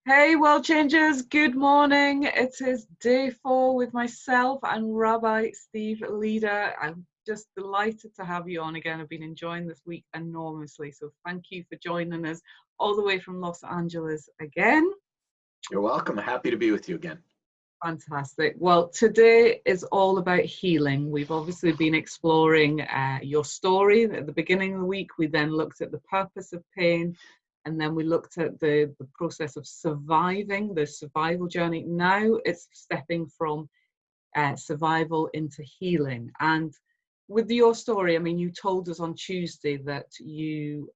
Hey, world changers, good morning. It is day 4 with myself and Rabbi Steve Leader. I'm just delighted to have you on again. I've been enjoying this week enormously. So thank you for joining us all the way from Los Angeles again. You're welcome. Happy to be with you again. Fantastic. Well, today is all about healing. We've obviously been exploring your story at the beginning of the week. We then looked at the purpose of pain. And then we looked at the process of surviving, the survival journey. Now it's stepping from survival into healing. And with your story, I mean, you told us on Tuesday that you,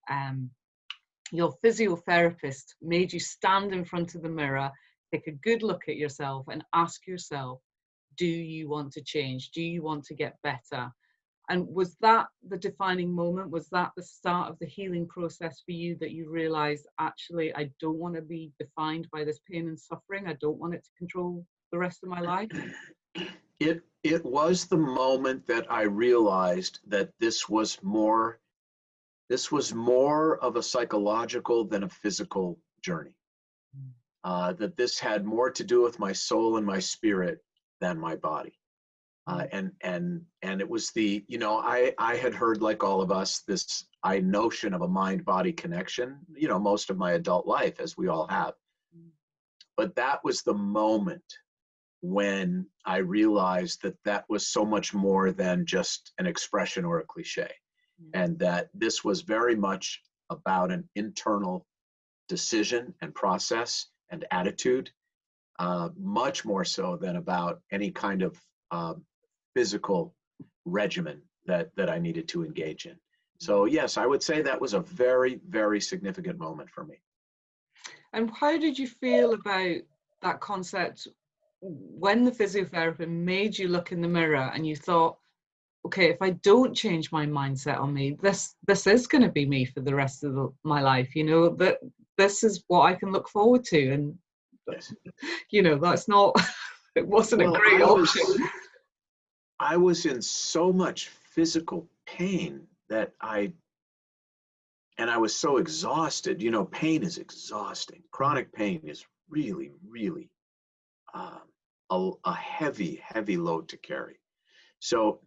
your physiotherapist made you stand in front of the mirror, take a good look at yourself and ask yourself, do you want to change? Do you want to get better? And was that the defining moment? Was that the start of the healing process for you, that you realized, actually, I don't want to be defined by this pain and suffering. I don't want it to control the rest of my life? It was the moment that I realized that this was more of a psychological than a physical journey. That this had more to do with my soul and my spirit than my body. And it was the, I had heard, like all of us, this notion of a mind-body connection, most of my adult life, as we all have. But that was the moment when I realized that that was so much more than just an expression or a cliche. And that this was very much about an internal decision and process and attitude, much more so than about any kind of physical regimen that I needed to engage in. So yes, I would say that was a very, very significant moment for me. And how did you feel about that concept when the physiotherapist made you look in the mirror and you thought, okay, if I don't change my mindset on me, this is going to be me for the rest of my life, that this is what I can look forward to. And, yes. That's not, it wasn't a great option. I was in so much physical pain that I was so exhausted. Pain is exhausting. Chronic pain is really, really a heavy, heavy load to carry. So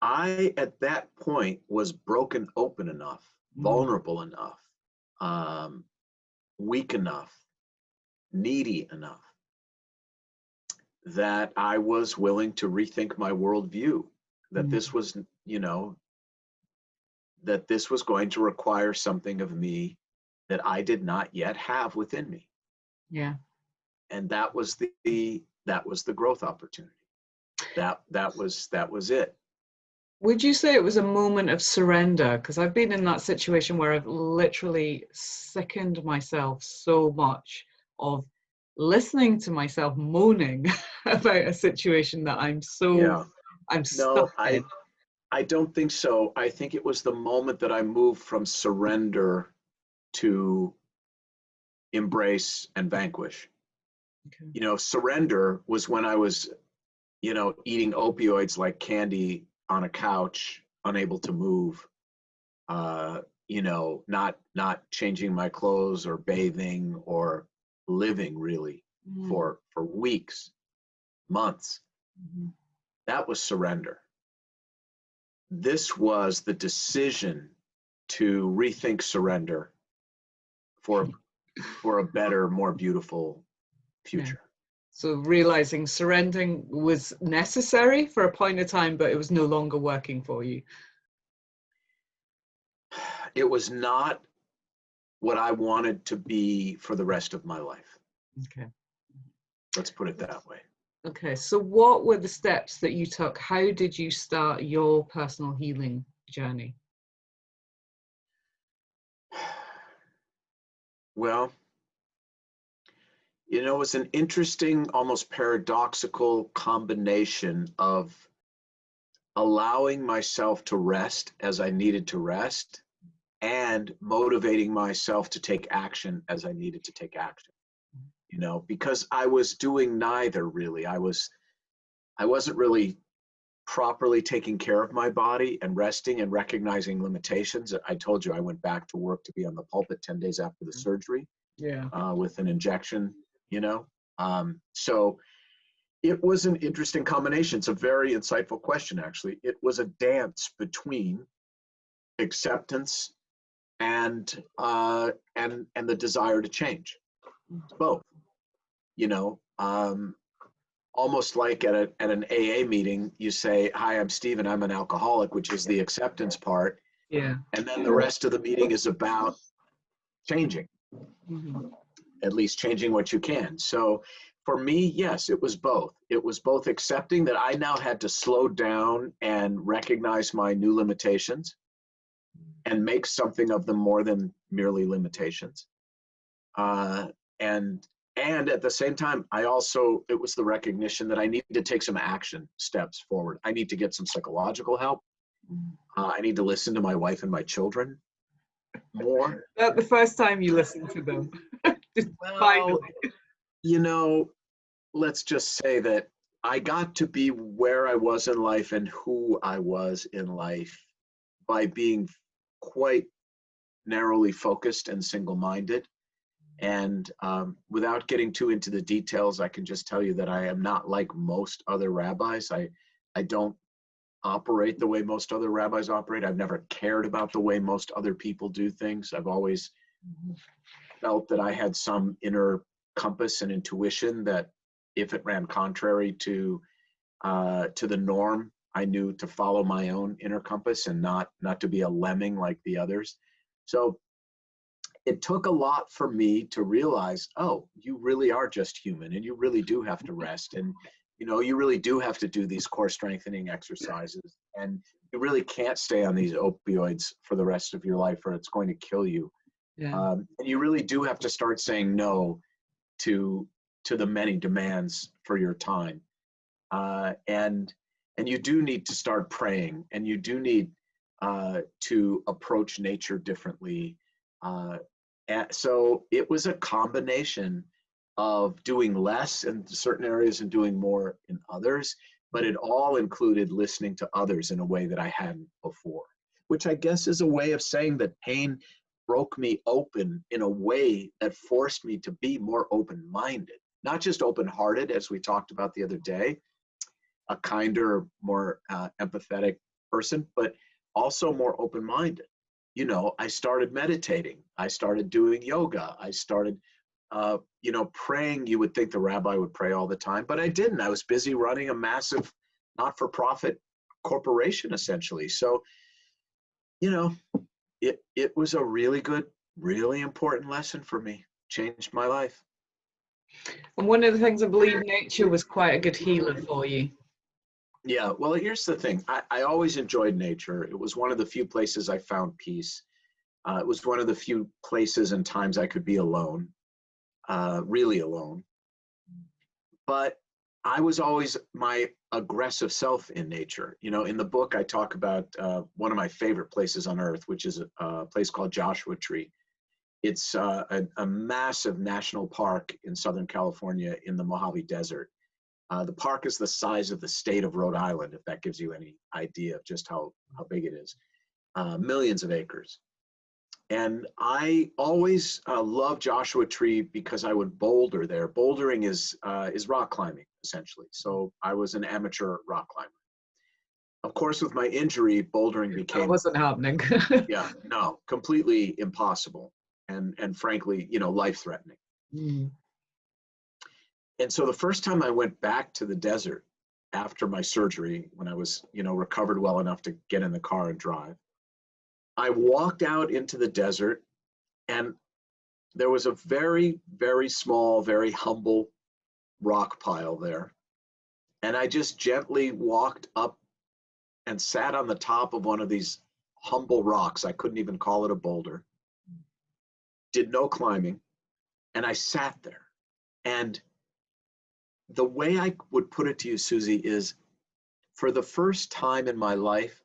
I, at that point, was broken open enough, vulnerable enough, weak enough, needy enough, that I was willing to rethink my worldview, that this was, that this was going to require something of me that I did not yet have within me. Yeah. And that was the growth opportunity. That was it. Would you say it was a moment of surrender? Because I've been in that situation where I've literally sickened myself so much of listening to myself moaning about a situation that I'm stuck in. I don't think so. I think it was the moment that I moved from surrender to embrace and vanquish. Okay. Surrender was when I was, eating opioids like candy on a couch, unable to move, not changing my clothes or bathing or living really for weeks, months. That was surrender. This was the decision to rethink surrender for a better, more beautiful future. Yeah. So realizing surrendering was necessary for a point of time, but it was no longer working for you. It was not what I wanted to be for the rest of my life. Okay. Let's put it that way. Okay. So what were the steps that you took? How did you start your personal healing journey? Well, it was an interesting, almost paradoxical combination of allowing myself to rest as I needed to rest and motivating myself to take action as I needed to take action. Because I was doing neither really. I wasn't really properly taking care of my body and resting and recognizing limitations. I told you I went back to work to be on the pulpit 10 days after the surgery Yeah. with an injection, you know. So it was an interesting combination. It's a very insightful question, actually. It was a dance between acceptance and the desire to change. Both, you know. Almost like at an AA meeting, you say, "Hi, I'm Stephen. I'm an alcoholic," which is the acceptance part, Yeah. and then the rest of the meeting is about changing, at least changing what you can. So for me, yes, it was both. It was both accepting that I now had to slow down and recognize my new limitations and make something of them more than merely limitations. And at the same time, it was the recognition that I need to take some action steps forward. I need to get some psychological help. I need to listen to my wife and my children more. That's the first time you listened to them. Well, you know, let's just say that I got to be where I was in life and who I was in life by being quite narrowly focused and single-minded. And without getting too into the details, I can just tell you that I am not like most other rabbis. I don't operate the way most other rabbis operate. I've never cared about the way most other people do things. I've always felt that I had some inner compass and intuition that if it ran contrary to the norm, I knew to follow my own inner compass and not to be a lemming like the others. So it took a lot for me to realize, oh, you really are just human and you really do have to rest. And, you know, you really do have to do these core strengthening exercises. And you really can't stay on these opioids for the rest of your life or it's going to kill you. Yeah. And you really do have to start saying no to the many demands for your time. And you do need to start praying, and you do need to approach nature differently. So it was a combination of doing less in certain areas and doing more in others, but it all included listening to others in a way that I hadn't before, which I guess is a way of saying that pain broke me open in a way that forced me to be more open-minded, not just open-hearted, as we talked about the other day, a kinder, more empathetic person, but also more open-minded. You know, I started meditating. I started doing yoga. I started, praying. You would think the rabbi would pray all the time, but I didn't. I was busy running a massive not-for-profit corporation, essentially. So, you know, it was a really good, really important lesson for me. Changed my life. And one of the things I believe nature was quite a good healer for you. Yeah, well, here's the thing. I always enjoyed nature. It was one of the few places I found peace. It was one of the few places and times I could be alone, really alone. But I was always my aggressive self in nature. You know, in the book, I talk about one of my favorite places on earth, which is a place called Joshua Tree. It's a massive national park in Southern California in the Mojave Desert. The park is the size of the state of Rhode Island, if that gives you any idea of just how big it is. Millions of acres. And I always loved Joshua Tree because I would boulder there. Bouldering is rock climbing, essentially. So I was an amateur rock climber. Of course, with my injury, bouldering became— That wasn't happening. yeah, no, completely impossible. And frankly, you know, life-threatening. Mm. And so the first time I went back to the desert after my surgery, when I was, you know, recovered well enough to get in the car and drive, I walked out into the desert and there was a very, very small, very humble rock pile there. And I just gently walked up and sat on the top of one of these humble rocks. I couldn't even call it a boulder. Did no climbing. And I sat there. And the way I would put it to you, Susie, is for the first time in my life,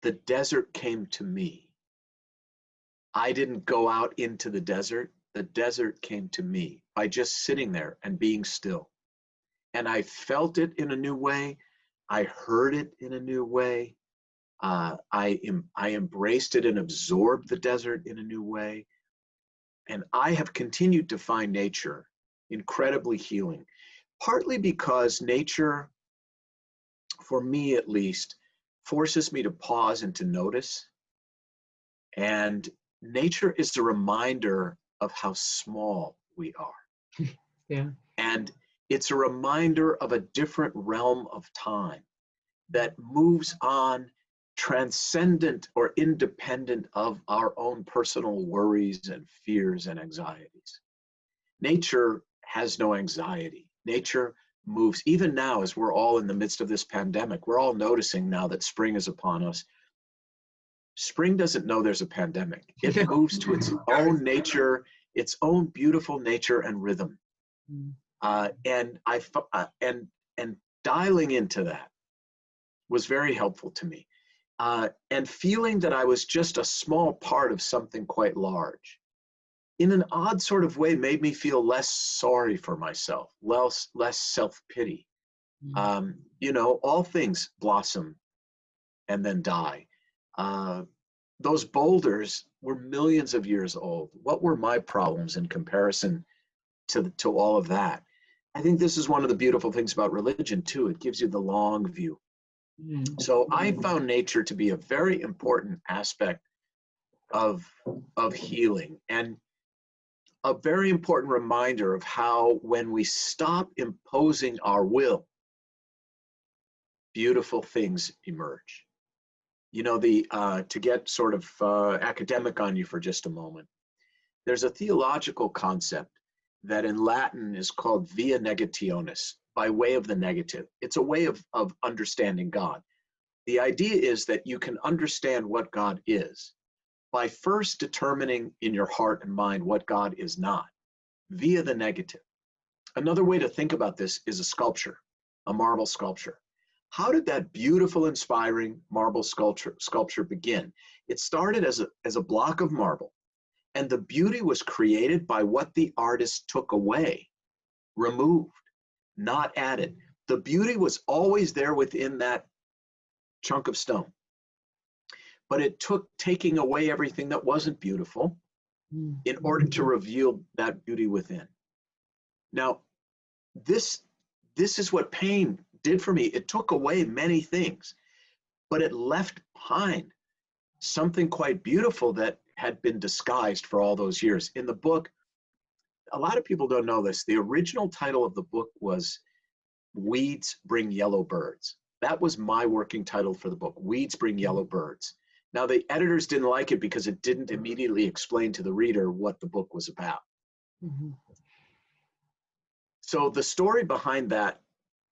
the desert came to me. I didn't go out into the desert. The desert came to me by just sitting there and being still. And I felt it in a new way. I heard it in a new way. I embraced it and absorbed the desert in a new way. And I have continued to find nature incredibly healing, partly because nature, for me at least, forces me to pause and to notice. And nature is a reminder of how small we are. Yeah. And it's a reminder of a different realm of time that moves on, transcendent or independent of our own personal worries and fears and anxieties. Nature has no anxiety. Nature moves, even now as we're all in the midst of this pandemic, we're all noticing now that spring is upon us. Spring doesn't know there's a pandemic. It moves to its own nature, its own beautiful nature and rhythm. And dialing into that was very helpful to me. And feeling that I was just a small part of something quite large, in an odd sort of way, made me feel less sorry for myself, less self-pity. You know, all things blossom and then die. Those boulders were millions of years old. What were my problems in comparison to all of that? I think this is one of the beautiful things about religion too. It gives you the long view. So I found nature to be a very important aspect of healing, and a very important reminder of how when we stop imposing our will, beautiful things emerge. You know, to get sort of academic on you for just a moment, there's a theological concept that in Latin is called via negationis, by way of the negative. It's a way of understanding God. The idea is that you can understand what God is by first determining in your heart and mind what God is not, via the negative. Another way to think about this is a sculpture, a marble sculpture. How did that beautiful, inspiring marble sculpture begin? It started as a block of marble, and the beauty was created by what the artist took away, removed, not added. The beauty was always there within that chunk of stone. But it took taking away everything that wasn't beautiful in order to reveal that beauty within. Now, this is what pain did for me. It took away many things, but it left behind something quite beautiful that had been disguised for all those years. In the book, a lot of people don't know this. The original title of the book was Weeds Bring Yellow Birds. That was my working title for the book, Weeds Bring Yellow Birds. Now, the editors didn't like it because it didn't immediately explain to the reader what the book was about. So the story behind that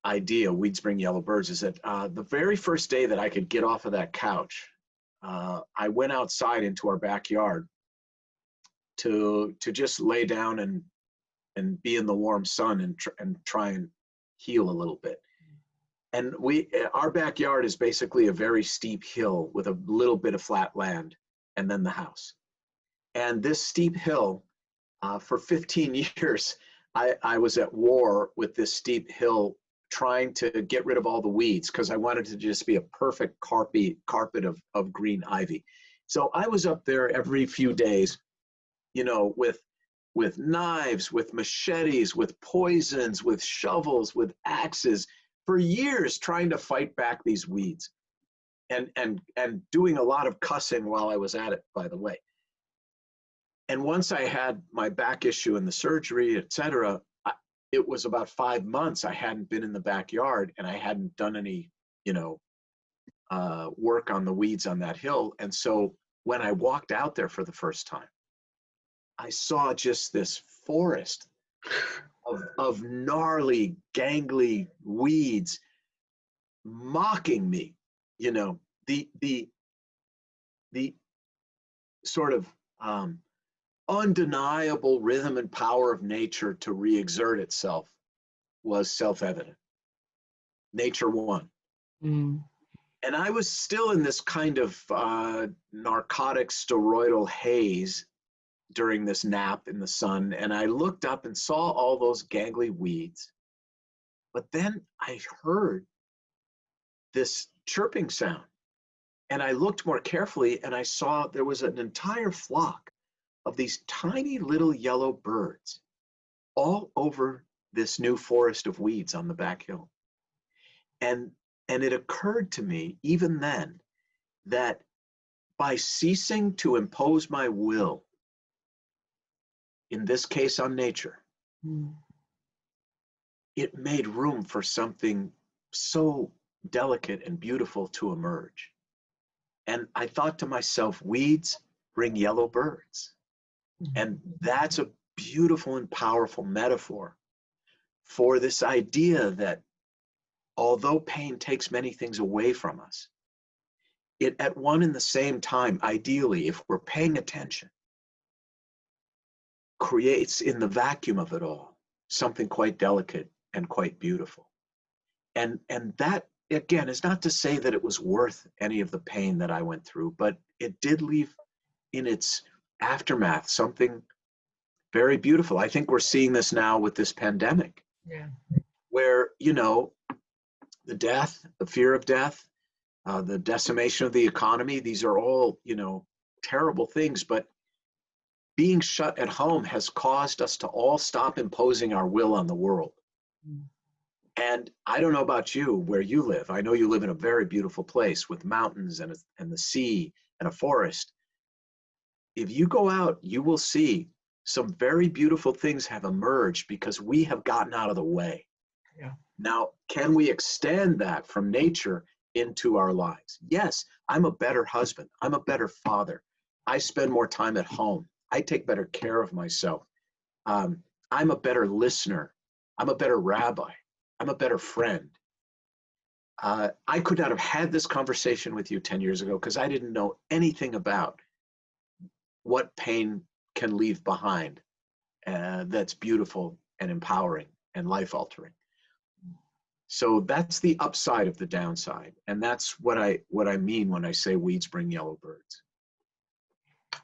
idea, Weeds Bring Yellow Birds, is that the very first day that I could get off of that couch, I went outside into our backyard to just lay down and be in the warm sun and try and heal a little bit. And our backyard is basically a very steep hill with a little bit of flat land and then the house. And this steep hill, for 15 years, I was at war with this steep hill trying to get rid of all the weeds because I wanted to just be a perfect carpet of green ivy. So I was up there every few days, you know, with knives, with machetes, with poisons, with shovels, with axes, for years trying to fight back these weeds, and doing a lot of cussing while I was at it, by the way. And once I had my back issue and the surgery, etc., it was about 5 months I hadn't been in the backyard and I hadn't done any, you know, work on the weeds on that hill. And so when I walked out there for the first time, I saw just this forest of gnarly, gangly weeds mocking me, you know, the sort of undeniable rhythm and power of nature to re-exert itself was self-evident. Nature won. And I was still in this kind of narcotic steroidal haze during this nap in the sun, and I looked up and saw all those gangly weeds. But then I heard this chirping sound, and I looked more carefully and I saw there was an entire flock of these tiny little yellow birds all over this new forest of weeds on the back hill. And it occurred to me even then that by ceasing to impose my will, in this case on nature, it made room for something so delicate and beautiful to emerge. And I thought to myself, weeds bring yellow birds. And that's a beautiful and powerful metaphor for this idea that although pain takes many things away from us, it at one and the same time, ideally, if we're paying attention, creates in the vacuum of it all something quite delicate and quite beautiful. And that, again, is not to say that it was worth any of the pain that I went through, but it did leave in its aftermath something very beautiful. I think we're seeing this now with this pandemic, where, you know, the death, the fear of death, the decimation of the economy, these are all, you know, terrible things, but being shut at home has caused us to all stop imposing our will on the world. And I don't know about you, where you live. I know you live in a very beautiful place with mountains and the sea and a forest. If you go out, you will see some very beautiful things have emerged because we have gotten out of the way. Now, can we extend that from nature into our lives? Yes, I'm a better husband. I'm a better father. I spend more time at home. I take better care of myself. I'm a better listener. I'm a better rabbi. I'm a better friend. I could not have had this conversation with you 10 years ago because I didn't know anything about what pain can leave behind that's beautiful and empowering and life-altering. So that's the upside of the downside. And that's what I mean when I say weeds bring yellow birds.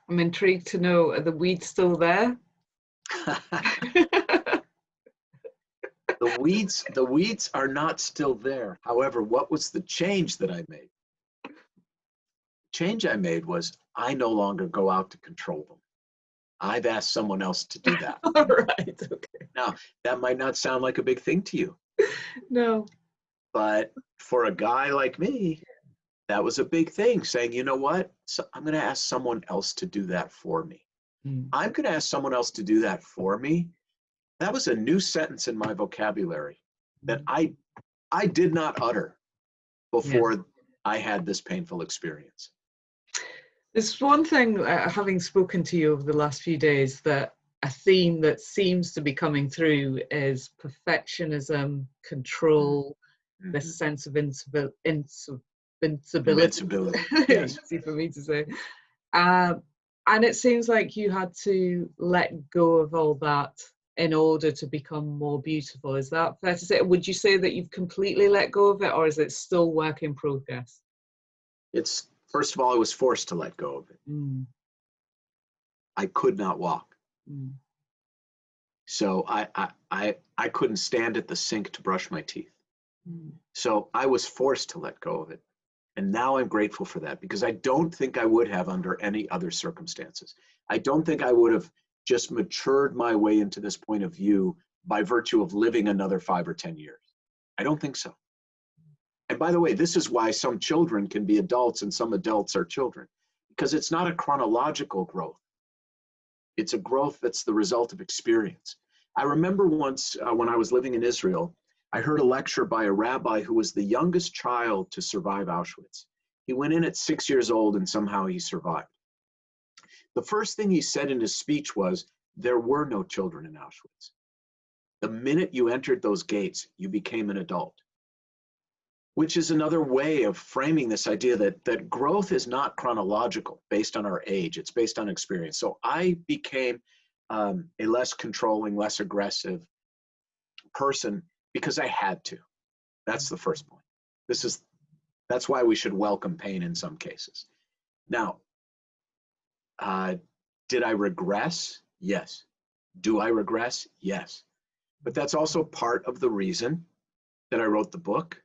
I'm intrigued to know, are the weeds still there? The weeds are not still there. However, what was the change that I made? The change I made was I no longer go out to control them. I've asked someone else to do that. All right, okay. Now, that might not sound like a big thing to you. No. But for a guy like me, that was a big thing, saying, you know what? So I'm going to ask someone else to do that for me. I'm going to ask someone else to do that for me. That was a new sentence in my vocabulary that I did not utter before I had this painful experience. There's one thing, having spoken to you over the last few days, that a theme that seems to be coming through is perfectionism, control, this sense of invincibility. Yes. Easy for me to say. And it seems like you had to let go of all that in order to become more beautiful. Is that fair to say? Would you say that you've completely let go of it, or is it still work in progress? It's, first of all, I was forced to let go of it. I could not walk. So I couldn't stand at the sink to brush my teeth. So I was forced to let go of it. And now I'm grateful for that, because I don't think I would have under any other circumstances. I don't think I would have just matured my way into this point of view by virtue of living another 5 or 10 years. I don't think so. And by the way, this is why some children can be adults and some adults are children, because it's not a chronological growth. It's a growth that's the result of experience. I remember once when I was living in Israel, I heard a lecture by a rabbi who was the youngest child to survive Auschwitz. He went in at 6 years old and somehow he survived. The first thing he said in his speech was, there were no children in Auschwitz. The minute you entered those gates, you became an adult. Which is another way of framing this idea that growth is not chronological based on our age, it's based on experience. So I became a less controlling, less aggressive person because I had to. That's the first point. That's why we should welcome pain in some cases. Now, did I regress? Yes. Do I regress? Yes. But that's also part of the reason that I wrote the book.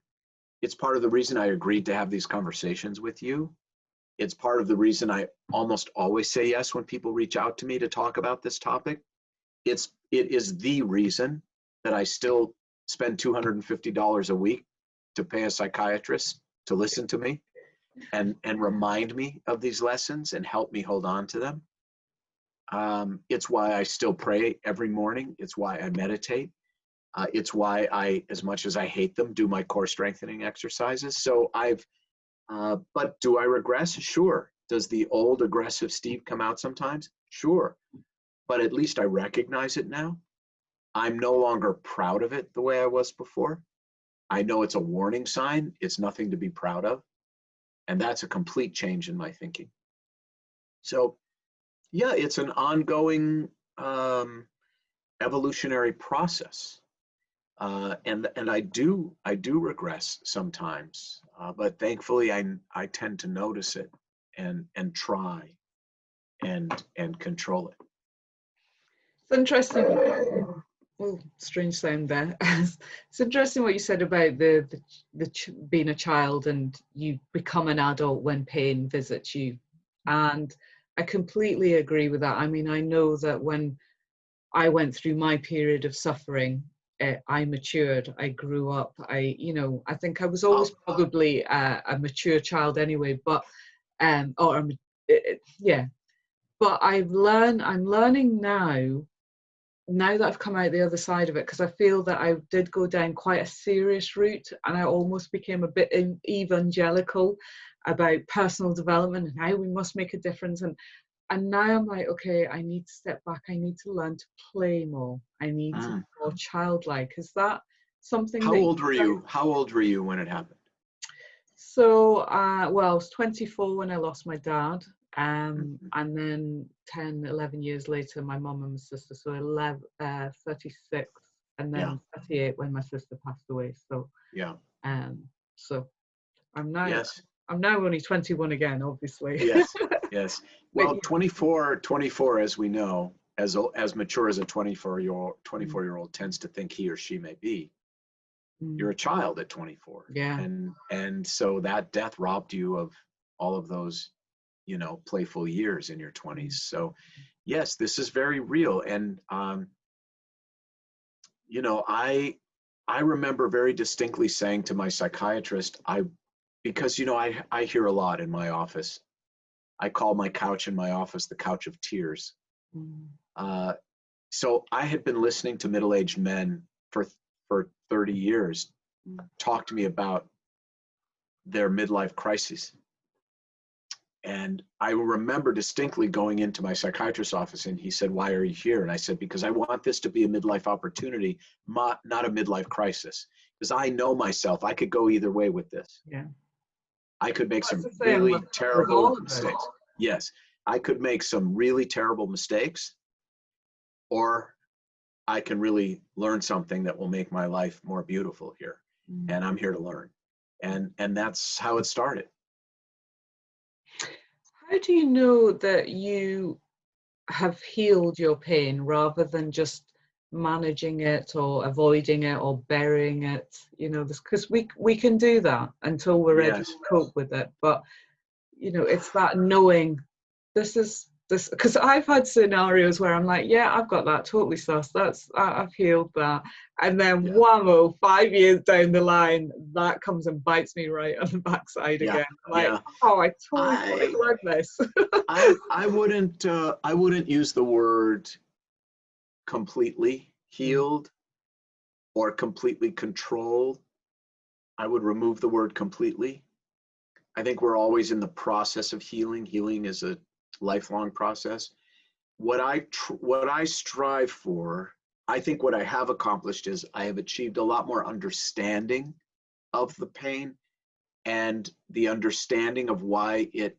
It's part of the reason I agreed to have these conversations with you. It's part of the reason I almost always say yes when people reach out to me to talk about this topic. It is the reason that I still spend $250 a week to pay a psychiatrist to listen to me and remind me of these lessons and help me hold on to them. It's why I still pray every morning. It's why I meditate. It's why I, as much as I hate them, do my core strengthening exercises. So but do I regress? Sure. Does the old aggressive Steve come out sometimes? Sure. But at least I recognize it now. I'm no longer proud of it the way I was before. I know it's a warning sign. It's nothing to be proud of. And that's a complete change in my thinking. So yeah, it's an ongoing evolutionary process. And I do regress sometimes, but thankfully I tend to notice it and try and control it. It's interesting. Oh, strange sound there. It's interesting what you said about being a child and you become an adult when pain visits you, and I completely agree with that. I mean, I know that when I went through my period of suffering, I matured. I grew up. I think I was always probably a mature child anyway, but yeah. But I'm learning now that I've come out the other side of it, because I feel that I did go down quite a serious route and I almost became a bit evangelical about personal development and how we must make a difference. And now I'm like, okay, I need to step back. I need to learn to play more. I need to be more childlike. Is that something How old were you? How old were you when it happened? So, well, I was 24 when I lost my dad. And then 10, 11 years later, my mum and my sister. So 36 and then 38 when my sister passed away. So, so I'm now only 21 again, obviously. Yes. Well, 24, as we know, as mature as a 24-year-old tends to think he or she may be, you're a child at 24. Yeah. And so that death robbed you of all of those, playful years in your 20s. So yes, this is very real. And, I remember very distinctly saying to my psychiatrist, because I hear a lot in my office. I call my couch in my office the couch of tears. So I had been listening to middle-aged men for 30 years talk to me about their midlife crises. And I remember distinctly going into my psychiatrist's office and he said, "Why are you here?" And I said, "Because I want this to be a midlife opportunity, not a midlife crisis. Because I know myself, I could go either way with this. Yeah. I could make some really terrible mistakes. Yes, I could make some really terrible mistakes, or I can really learn something that will make my life more beautiful here. And I'm here to learn." And that's how it started. How do you know that you have healed your pain rather than just managing it or avoiding it or burying it? Because we can do that until we're ready to cope with it. But, it's that knowing this, because I've had scenarios where I'm like, yeah, I've got that totally sus. I've healed that. And then whammo, 5 years down the line, that comes and bites me right on the backside again. Oh, I totally learned this. I wouldn't use the word completely healed or completely controlled. I would remove the word completely. I think we're always in the process of healing. Healing is a lifelong process. What I strive for, I think what I have accomplished is I have achieved a lot more understanding of the pain and the understanding of why it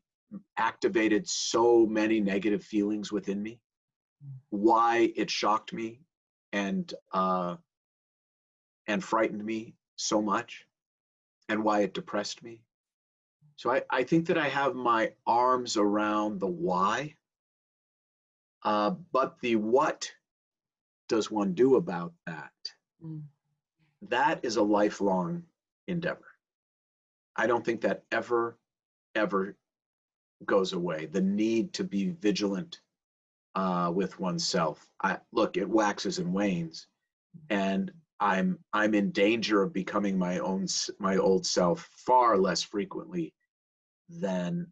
activated so many negative feelings within me, why it shocked me and frightened me so much, and why it depressed me. So I think that I have my arms around the why, but the what does one do about that? That is a lifelong endeavor. I don't think that ever goes away. The need to be vigilant with oneself. Look, it waxes and wanes, and I'm in danger of becoming my old self far less frequently than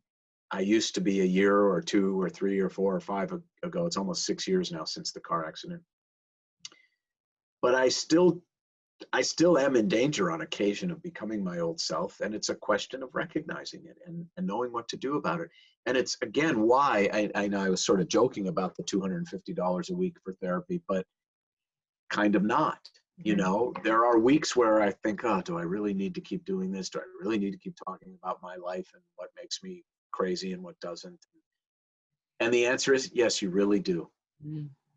I used to be a year or two or three or four or five ago. It's almost 6 years now since the car accident. But I still am in danger on occasion of becoming my old self, and it's a question of recognizing it and knowing what to do about it. And it's, again, why I know I was sort of joking about the $250 a week for therapy, but kind of not. You know, there are weeks where I think, oh, do I really need to keep doing this? Do I really need to keep talking about my life and what makes me crazy and what doesn't? And the answer is yes, you really do.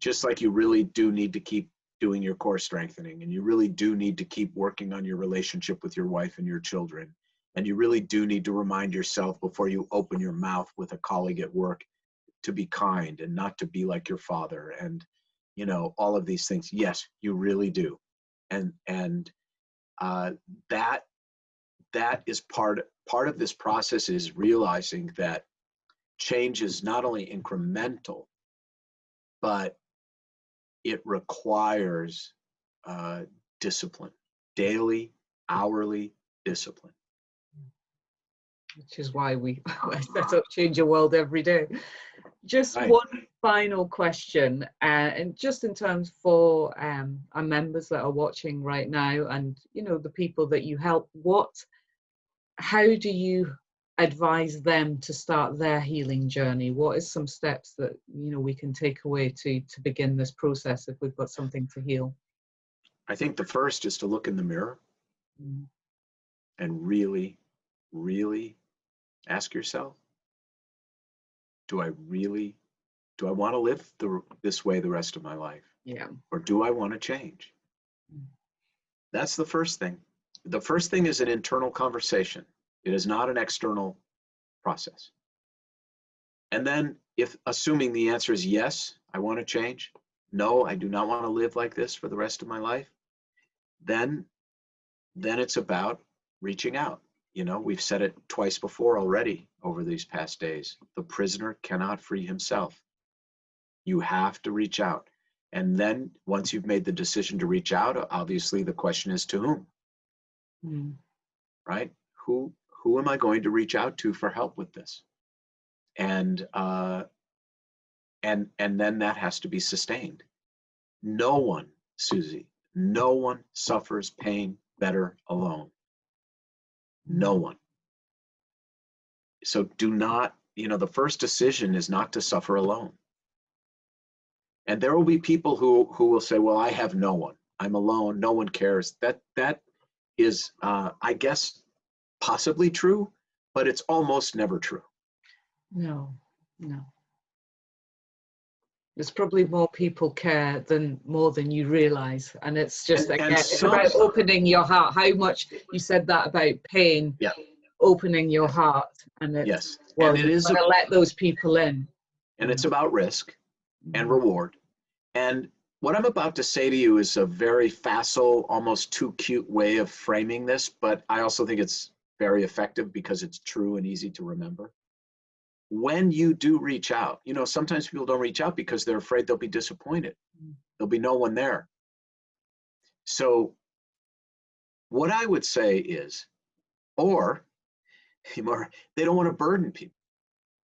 Just like you really do need to keep doing your core strengthening, and you really do need to keep working on your relationship with your wife and your children, and you really do need to remind yourself before you open your mouth with a colleague at work to be kind and not to be like your father, and you know, all of these things. Yes, you really do. And that is part of this process, is realizing that change is not only incremental, but it requires discipline, daily, hourly discipline. Which is why we set up Change Your World every day. Just Right. one final question, and just in terms for our members that are watching right now, and you know, the people that you help, how do you advise them to start their healing journey? What is some steps that, you know, we can take away to begin this process if we've got something to heal? I think the first is to look in the mirror and really, really ask yourself, do I want to live this way the rest of my life? Yeah. Or do I want to change? That's the first thing. The first thing is an internal conversation. It is not an external process. And then, if assuming the answer is yes, I want to change, no, I do not want to live like this for the rest of my life, then it's about reaching out. You know, we've said it twice before already over these past days. The prisoner cannot free himself. You have to reach out. And then once you've made the decision to reach out, obviously the question is to whom? Right? Who am I going to reach out to for help with this? And then that has to be sustained. No one, Susie, no one suffers pain better alone. No one. So do not, you know, the first decision is not to suffer alone. And there will be people who will say, well, I have no one. I'm alone. No one cares. That is, I guess, possibly true, but it's almost never true. No. There's probably more people care more than you realize. And it's just, it's about opening your heart. How much you said that about pain, opening your heart. And it's, well, and you've got to let those people in. And it's about risk and reward. And what I'm about to say to you is a very facile, almost too cute way of framing this, but I also think it's very effective because it's true and easy to remember. When you do reach out, you know, sometimes people don't reach out because they're afraid they'll be disappointed. There'll be no one there. So what I would say is, or they don't want to burden people.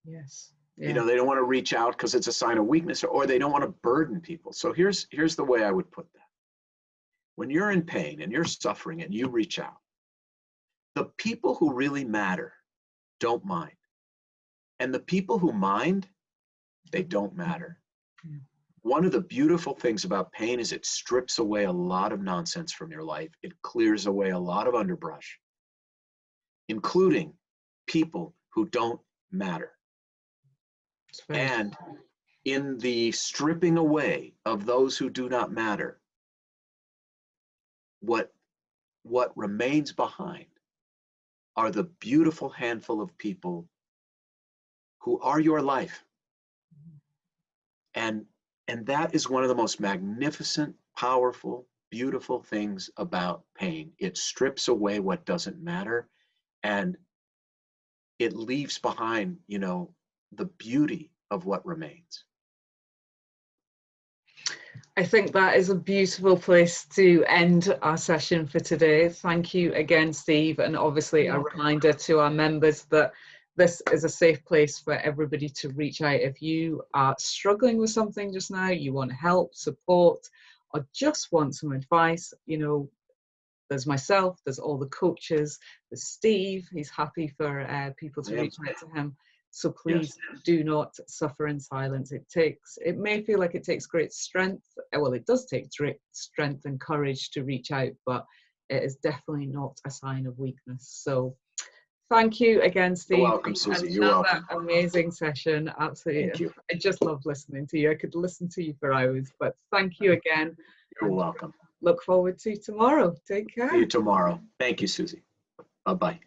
Yes. Yeah. You know, they don't want to reach out because it's a sign of weakness, or they don't want to burden people. So here's the way I would put that. When you're in pain and you're suffering and you reach out, the people who really matter don't mind. And the people who mind, they don't matter. Yeah. One of the beautiful things about pain is it strips away a lot of nonsense from your life. It clears away a lot of underbrush, including people who don't matter. And in the stripping away of those who do not matter, what remains behind are the beautiful handful of people who are your life. And that is one of the most magnificent, powerful, beautiful things about pain. It strips away what doesn't matter, and it leaves behind, you know, the beauty of what remains. I think that is a beautiful place to end our session for today. Thank you again, Steve, and obviously a reminder to our members that this is a safe place for everybody to reach out. If you are struggling with something just now, you want help, support, or just want some advice, you know, there's myself, there's all the coaches, there's Steve, he's happy for people to reach out to him. So please do not suffer in silence. It may feel like it takes great strength. Well, it does take great strength and courage to reach out, but it is definitely not a sign of weakness. So thank you again, Steve. You're welcome, Susie. You're welcome. Amazing session. Absolutely. Thank you. I just love listening to you. I could listen to you for hours, but thank you again. You're welcome. Look forward to tomorrow. Take care. See you tomorrow. Thank you, Susie. Bye-bye.